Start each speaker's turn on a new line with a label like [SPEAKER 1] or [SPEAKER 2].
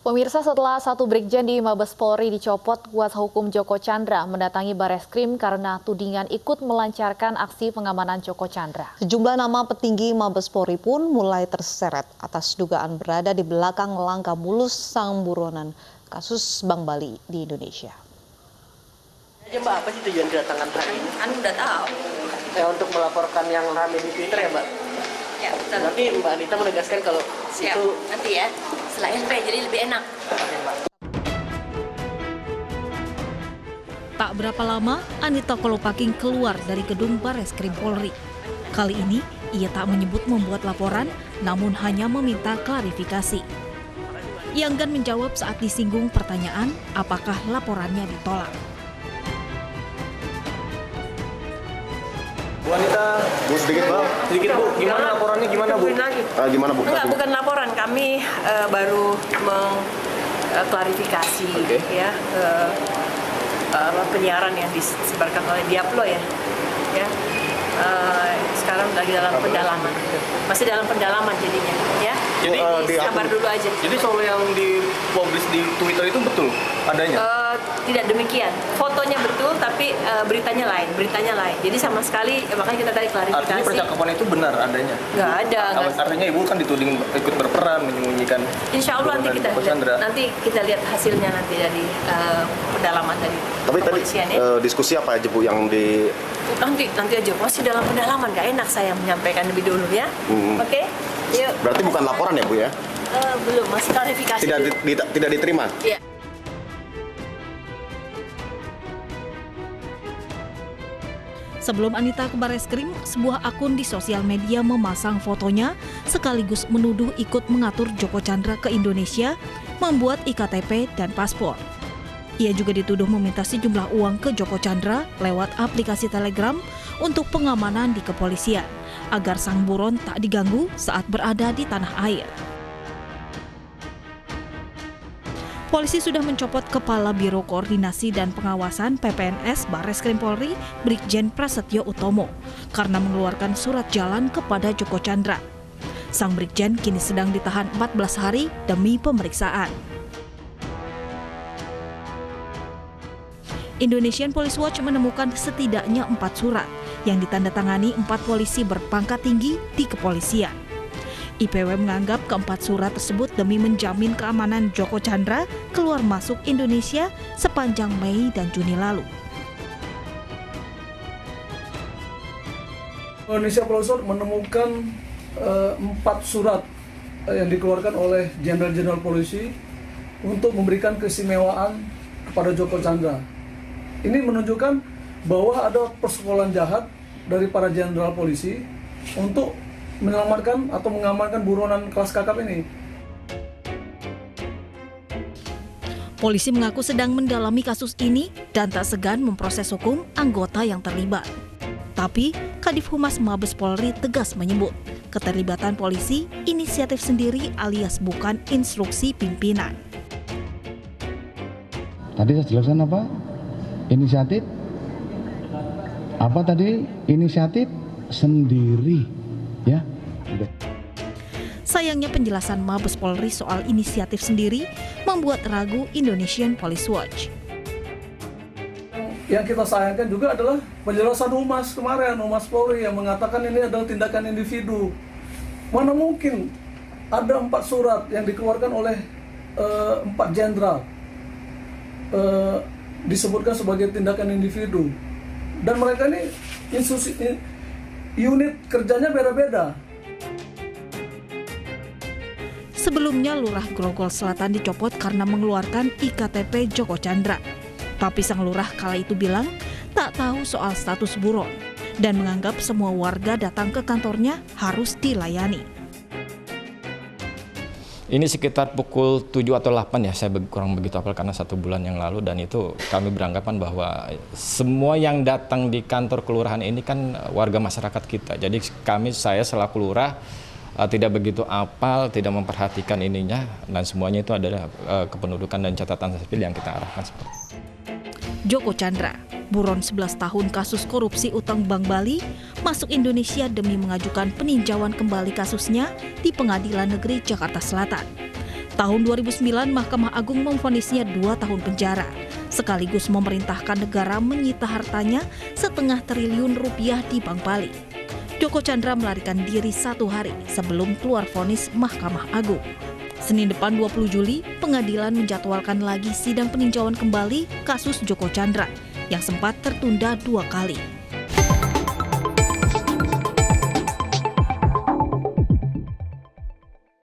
[SPEAKER 1] Pemirsa, setelah satu brigjen di Mabes Polri dicopot, kuasa hukum Joko Chandra mendatangi Bareskrim karena tudingan ikut melancarkan aksi pengamanan Joko Chandra.
[SPEAKER 2] Sejumlah nama petinggi Mabes Polri pun mulai terseret atas dugaan berada di belakang langkah mulus sang buronan kasus Bank Bali di Indonesia.
[SPEAKER 3] Ya, Mbak, apa sih tujuan kedatangan hari ini?
[SPEAKER 4] Udah tahu.
[SPEAKER 3] Untuk melaporkan yang ramai di Twitter ya, Mbak?
[SPEAKER 4] Ya, betul.
[SPEAKER 3] Nanti Mbak Anita menegaskan kalau
[SPEAKER 4] Siap.
[SPEAKER 3] itu...
[SPEAKER 4] Nanti ya, setelah SP jadi lebih enak.
[SPEAKER 5] Tak berapa lama, Anita Kolopaking keluar dari gedung Bareskrim Polri. Kali ini, ia tak menyebut membuat laporan, namun hanya meminta klarifikasi. Ia enggan menjawab saat disinggung pertanyaan apakah laporannya ditolak.
[SPEAKER 6] Bu Anita, Bu sedikit Bu, gimana laporannya gimana Bu? Gimana Bu?
[SPEAKER 4] Enggak, bukan laporan, kami baru mengklarifikasi ya penyiaran yang disebarkan oleh Diaplo ya. Sekarang lagi dalam pendalaman, masih dalam pendalaman jadinya ya. Jadi sabar dulu aja.
[SPEAKER 6] Jadi soal yang dipublish di Twitter itu betul adanya?
[SPEAKER 4] Tidak demikian, fotonya betul tapi beritanya lain. Jadi sama sekali makanya kita tadi klarifikasi.
[SPEAKER 6] Artinya percakapan itu benar adanya?
[SPEAKER 4] Nggak ada.
[SPEAKER 6] Artinya Ibu kan dituding ikut berperan menyembunyikan.
[SPEAKER 4] Insya Allah nanti kita lihat hasilnya nanti dari pendalaman dari kepolisian ya.
[SPEAKER 6] Diskusi apa aja Bu yang di...
[SPEAKER 4] Nanti aja, masih dalam pendalaman, nggak enak saya menyampaikan lebih dulu ya. Oke? Yuk.
[SPEAKER 6] Berarti bukan laporan ya Bu ya?
[SPEAKER 4] Belum, masih klarifikasi.
[SPEAKER 6] Tidak diterima?
[SPEAKER 4] Iya.
[SPEAKER 5] Sebelum Anita ke Bareskrim, sebuah akun di sosial media memasang fotonya sekaligus menuduh ikut mengatur Joko Chandra ke Indonesia, membuat IKTP dan paspor. Ia juga dituduh meminta sejumlah uang ke Joko Chandra lewat aplikasi Telegram untuk pengamanan di kepolisian, agar sang buron tak diganggu saat berada di tanah air. Polisi sudah mencopot Kepala Biro Koordinasi dan Pengawasan PPNS Bareskrim Polri, Brigjen Prasetyo Utomo, karena mengeluarkan surat jalan kepada Joko Chandra. Sang Brigjen kini sedang ditahan 14 hari demi pemeriksaan. Indonesian Police Watch menemukan setidaknya 4 surat yang ditandatangani 4 polisi berpangkat tinggi di kepolisian. IPW menganggap keempat surat tersebut demi menjamin keamanan Joko Chandra keluar masuk Indonesia sepanjang Mei dan Juni lalu.
[SPEAKER 7] Indonesia Police Watch menemukan 4 surat yang dikeluarkan oleh jenderal-jenderal polisi untuk memberikan keistimewaan kepada Joko Chandra. Ini menunjukkan bahwa ada persekolahan jahat dari para jenderal polisi untuk menyelamatkan atau mengamankan buronan kelas kakap ini.
[SPEAKER 5] Polisi mengaku sedang mendalami kasus ini dan tak segan memproses hukum anggota yang terlibat. Tapi, Kadif Humas Mabes Polri tegas menyebut, keterlibatan polisi inisiatif sendiri alias bukan instruksi pimpinan.
[SPEAKER 8] Tadi saya jelaskan apa? Inisiatif? Apa tadi? Inisiatif sendiri. Ya.
[SPEAKER 5] Sayangnya penjelasan Mabes Polri soal inisiatif sendiri membuat ragu Indonesian Police Watch.
[SPEAKER 7] Yang kita sayangkan juga adalah penjelasan Humas kemarin, Humas Polri yang mengatakan ini adalah tindakan individu. Mana mungkin ada 4 surat yang dikeluarkan oleh 4 jenderal disebutkan sebagai tindakan individu. Dan mereka ini unit kerjanya beda-beda.
[SPEAKER 5] Sebelumnya Lurah Grogol Selatan dicopot karena mengeluarkan IKTP Joko Chandra. Tapi sang lurah kala itu bilang tak tahu soal status buron dan menganggap semua warga datang ke kantornya harus dilayani.
[SPEAKER 9] Ini sekitar pukul 7 atau 8 ya, saya kurang begitu hafal karena 1 bulan yang lalu, dan itu kami beranggapan bahwa semua yang datang di kantor kelurahan ini kan warga masyarakat kita. Jadi saya selaku lurah tidak begitu apal, tidak memperhatikan ininya, dan semuanya itu adalah kependudukan dan catatan sipil yang kita arahkan.
[SPEAKER 5] Joko Chandra, buron 11 tahun kasus korupsi utang Bank Bali, masuk Indonesia demi mengajukan peninjauan kembali kasusnya di Pengadilan Negeri Jakarta Selatan. Tahun 2009, Mahkamah Agung memvonisnya 2 tahun penjara, sekaligus memerintahkan negara menyita hartanya setengah triliun rupiah di Bank Bali. Joko Chandra melarikan diri 1 hari sebelum keluar vonis Mahkamah Agung. Senin depan 20 Juli, pengadilan menjadwalkan lagi sidang peninjauan kembali kasus Joko Chandra yang sempat tertunda 2 kali.